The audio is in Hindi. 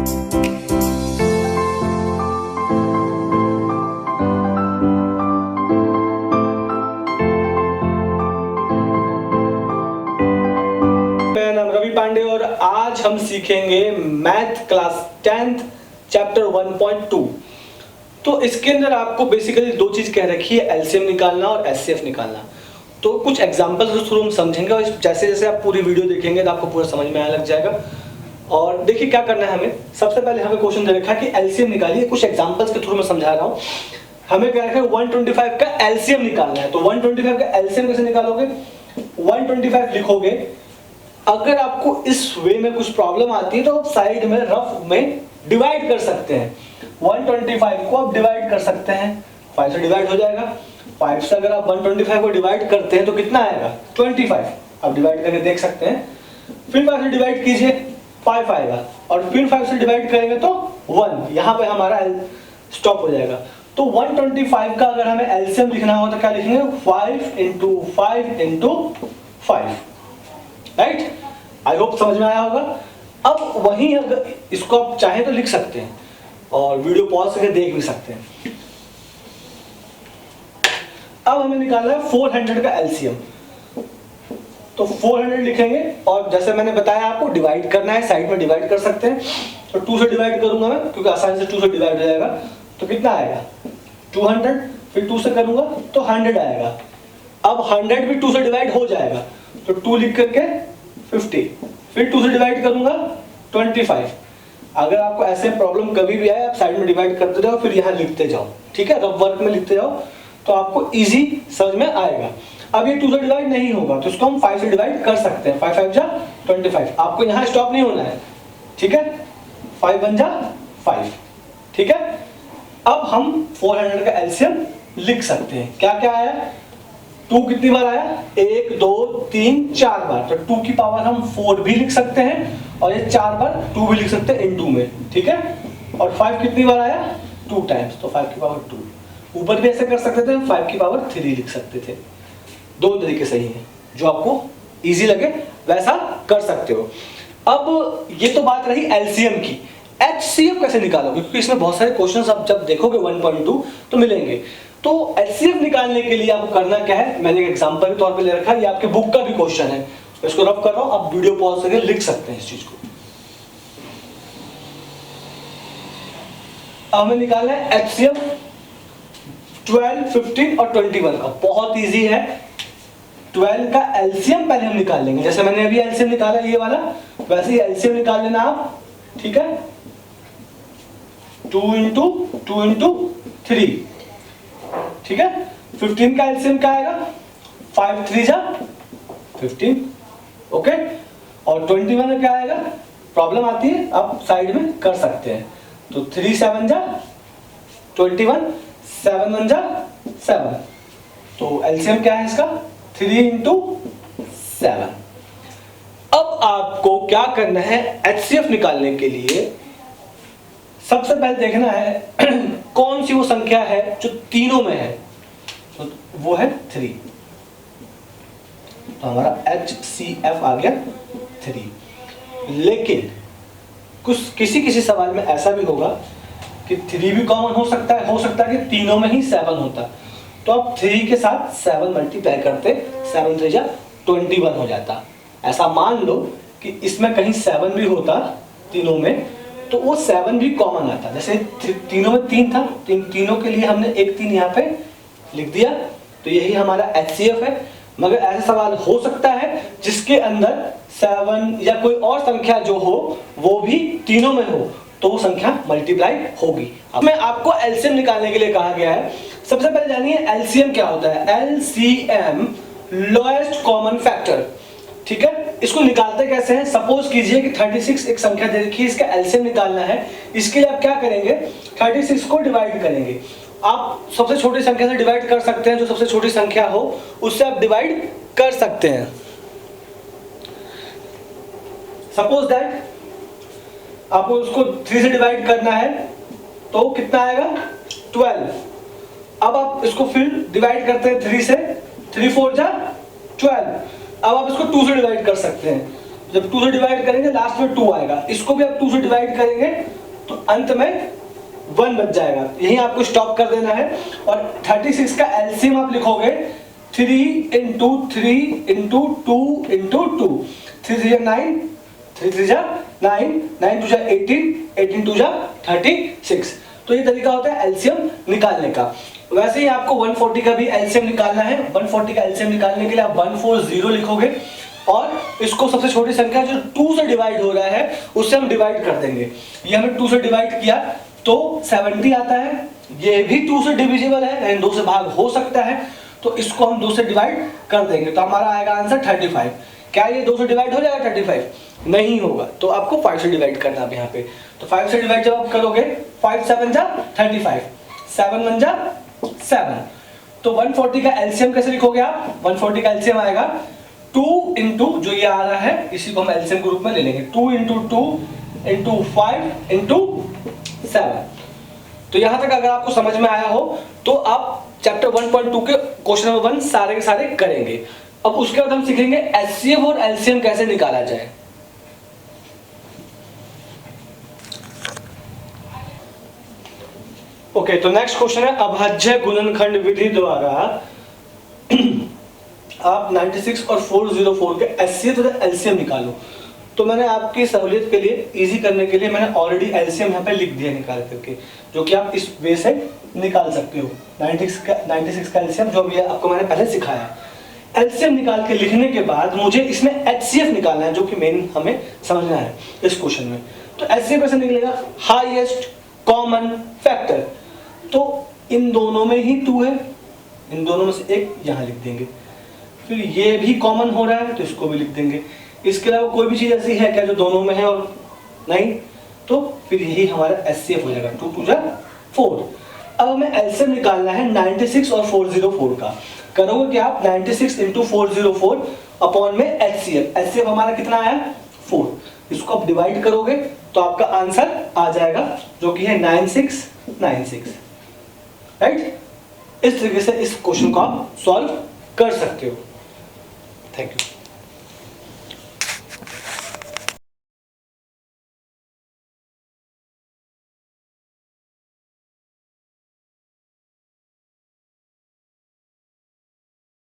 मेरा नाम रवि पांडे और आज हम सीखेंगे मैथ क्लास 10th चैप्टर 1.2। तो इसके अंदर आपको बेसिकली दो चीज कह रखी है, एलसीएम निकालना और एचसीएफ निकालना। तो कुछ एग्जांपल्स के थ्रू हम समझेंगे और जैसे जैसे आप पूरी वीडियो देखेंगे तो आपको पूरा समझ में आने लग जाएगा। और देखिए क्या करना है हमें, सबसे पहले हमें क्वेश्चन दे रखा है कि एलसीएम निकालिए। कुछ एग्जांपल्स के थ्रू मैं समझा रहा हूँ। हमें कह रखा है 125 का एलसीएम निकालना है। तो 125 का एलसीएम कैसे निकालोगे? 125 लिखोगे। अगर आपको इस वे में कुछ प्रॉब्लम आती है तो आप साइड में रफ में डिवाइड कर सकते हैं। 125 को आप डिवाइड कर सकते हैं, 5 से डिवाइड हो जाएगा। 5 से अगर आप 125 को डिवाइड करते हैं तो कितना आएगा? 25। आप डिवाइड करके देख सकते हैं। फिर 5 से डिवाइड कीजिए, 5 आएगा। और फिर 5 से डिवाइड करेंगे तो 1। यहाँ पे हमारा स्टॉप हो जाएगा। तो 125 का अगर हमें एलसीएम लिखना हो तो क्या लिखेंगे? 5 into 5 into 5। Right? I hope समझ में आया होगा। अब वहीं अगर इसको आप चाहें तो लिख सकते हैं और वीडियो पॉज करके देख भी सकते हैं। अब हमें निकालना है 400 का एलसीएम। तो 400 लिखेंगे और जैसे मैंने बताया आपको डिवाइड करना है, साइड में डिवाइड कर सकते हैं। तो 2 से डिवाइड करूंगा मैं क्योंकि आसानी से 2 से डिवाइड हो जाएगा। तो कितना आएगा? 200। फिर 2 से करूंगा तो 100 आएगा। अब 100 भी 2 से डिवाइड हो जाएगा तो 2 लिख करके 50। फिर 2 से डिवाइड करूंगा 25। अगर आपको ऐसे प्रॉब्लम कभी भी आए आप साइड में डिवाइड करते जाओ, फिर यहाँ लिखते जाओ। ठीक है, रफ वर्क में लिखते जाओ तो आपको इजी समझ में आएगा। अब ये 2 से डिवाइड नहीं होगा तो इसको हम 5 से डिवाइड कर सकते हैं। 5 5 जा 25। आपको यहाँ स्टॉप नहीं होना है। ठीक है, 5 1 जा 5। ठीक है, अब हम 400 का एलसीएम लिख सकते हैं। क्या क्या आया? 2 कितनी बार आया? 1 2 3 4 बार। तो 2 की पावर हम 4 भी लिख सकते हैं और ये 4 बार 2 भी लिख सकते हैं इनटू में। ठीक है, और 5 कितनी बार आया? 2 टाइम्स। तो 5 की पावर 2। ऊपर भी ऐसे कर सकते थे, 5 की पावर 3 लिख सकते थे। दोनों तरीके सही हैं, जो आपको इजी लगे वैसा कर सकते हो। अब ये तो बात रही एलसीएम की। एचसीएफ कैसे निकालोगे? क्योंकि इसमें बहुत सारे क्वेश्चंस आप जब देखोगे 1.2 तो मिलेंगे। तो एचसीएफ निकालने के लिए आपको करना क्या है, मैंने एक एग्जांपल के तौर पे ले रखा है। ये आपके बुक का भी क्वेश्चन है, इसको रफ कर रहा हूं, आप वीडियो पॉज करके लिख सकते हैं इस चीज को। अब हमें निकालना है एचसीएफ 12, 15 और 21 का। बहुत इजी है। 12 का एलसीएम पहले हम निकाल लेंगे। जैसे मैंने अभी एलसीएम निकाला ये वाला, वैसे ही एलसीएम निकाल लेना आप। ठीक है, 2 into 2 into 3। ठीक है, 15 का एलसीएम क्या आएगा? 5 3 जा 15। ओके, और 21 में क्या आएगा? प्रॉब्लम आती है, आप साइड में कर सकते हैं। तो 3 7 जा 21, 7 1 जा 7। तो एलसीएम क्या है इसका? 3 into 7। अब आपको क्या करना है एचसीएफ निकालने के लिए? सबसे पहले देखना है कौन सी वो संख्या है जो तीनों में है। तो वो है 3। तो हमारा HCF आ गया 3। लेकिन किसी किसी सवाल में ऐसा भी होगा कि 3 भी कॉमन हो सकता है कि तीनों में ही 7 होता। तो आप 3 के साथ 7 मल्टीप्लाई करते, 7 3 जा 21 हो जाता। ऐसा मान लो कि इसमें कहीं 7 भी होता तीनों में तो वो 7 भी कॉमन आता। जैसे तीनों में 3 था, तीनों के लिए हमने एक 3 यहाँ पे लिख दिया। तो यही हमारा एचसीएफ है। मगर ऐसा सवाल हो सकता है जिसके अंदर 7 या कोई और संख्या जो हो वो भी तीनों में हो, तो वो संख्या मल्टीप्लाई होगी। अब मैं आपको एलसीएम निकालने के लिए कहा गया है। सबसे पहले जानिए एलसीएम क्या होता है। LCM lowest common factor. ठीक है, इसको निकालते कैसे हैं? सपोज कीजिए कि 36 एक संख्या दे रखी है, इसका एलसीएम निकालना है। इसके लिए आप क्या करेंगे? 36 को डिवाइड करेंगे। आप सबसे छोटी संख्या से डिवाइड कर सकते हैं, जो सबसे छोटी संख्या हो उससे आप डिवाइड कर सकते हैं। सपोज दैट आपको उसको 3 से डिवाइड करना है तो कितना आएगा? 12। अब आप इसको फिर डिवाइड करते हैं 3 से, 3 4 जा 12। अब आप इसको 2 से डिवाइड कर सकते हैं जब 2 से डिवाइड करेंगे लास्ट में 2 आएगा, इसको भी आप 2 से डिवाइड करेंगे तो अंत में 1 बच जाएगा। यही आपको स्टॉप कर देना है। और 36 का एलसीएम आप लिखोगे 3 इंटू 3 इंटू 2 इंटू 2, 3 3 9, 3 3 9, 9 2 18, 18 2 36। तो ये तरीका होता है एलसीएम निकालने का। वैसे ही आपको 140 का भी एलसीएम निकालना है। 140 का एलसीएम निकालने के लिए आप 140 लिखोगे और इसको सबसे छोटी संख्या जो 2 से डिवाइड हो रहा है उससे हम डिवाइड कर देंगे। ये हमने 2 से डिवाइड किया तो 70 आता है। ये भी 2 से डिविजिबल है, यानी 2 से भाग हो सकता है, तो इसको हम 2 से डिवाइड कर देंगे तो हमारा आएगा आंसर 35। क्या ये 2 से डिवाइड हो जाएगा 35? नहीं होगा, तो आपको 5 से डिवाइड करना है यहाँ पे। तो 5 से डिवाइड जब आप करोगे 5 7 जा 35, 7 1 जा 7। तो 140 का एलसीएम कैसे लिखोगे आप? 140 का एलसीएम आएगा 2 इंटू जो ये आ रहा है इसी को हम एलसीएम के रूप में ले लेंगे, 2 इंटू 2 इंटू 5 इंटू 7। तो यहां तक अगर आपको समझ में आया हो तो आप चैप्टर 1.2 के क्वेश्चन नंबर 1 सारे के सारे करेंगे। अब उसके बाद हम सीखेंगे एचसीएफ और एलसीएम कैसे निकाला जाए। ओके, तो नेक्स्ट क्वेश्चन है अभाज्य गुणनखंड विधि द्वारा आप 96 और 404 के एचसीएफ और एलसीएम निकालो। तो मैंने आपकी सहूलियत के लिए, इजी करने के लिए मैंने ऑलरेडी एलसीएम यहाँ पे लिख दिया निकाल करके, जो कि आप इस वे से निकाल सकते हो। 96 का एलसीएम जो भी है आपको मैंने पहले सिखाया है। एलसीएम निकाल के लिखने के बाद मुझे इसमें एचसीएफ निकालना है, जो कि मेन हमें समझना है इस क्वेश्चन में। तो एचसीएफ कैसे निकलेगा? Highest common factor. तो इन दोनों में ही 2 है, इन दोनों में से एक यहाँ लिख देंगे। फिर ये भी कॉमन हो रहा है तो इसको भी लिख देंगे। इसके अलावा कोई भी चीज ऐसी है क्या जो दोनों में है और नहीं? तो फिर यही हमारा एचसीएफ हो जाएगा, 2 2 जा 4। अब हमें एलसीएम निकालना है 96 और 404 का। करोगे क्या आप? 96 इंटू 404 अपॉन में एचसीएफ। एचसीएफ हमारा कितना आया? 4। इसको आप डिवाइड करोगे तो आपका आंसर आ जाएगा जो कि है 9696। राइट? इस तरीके से इस क्वेश्चन को आप सॉल्व कर सकते हो। Thank you.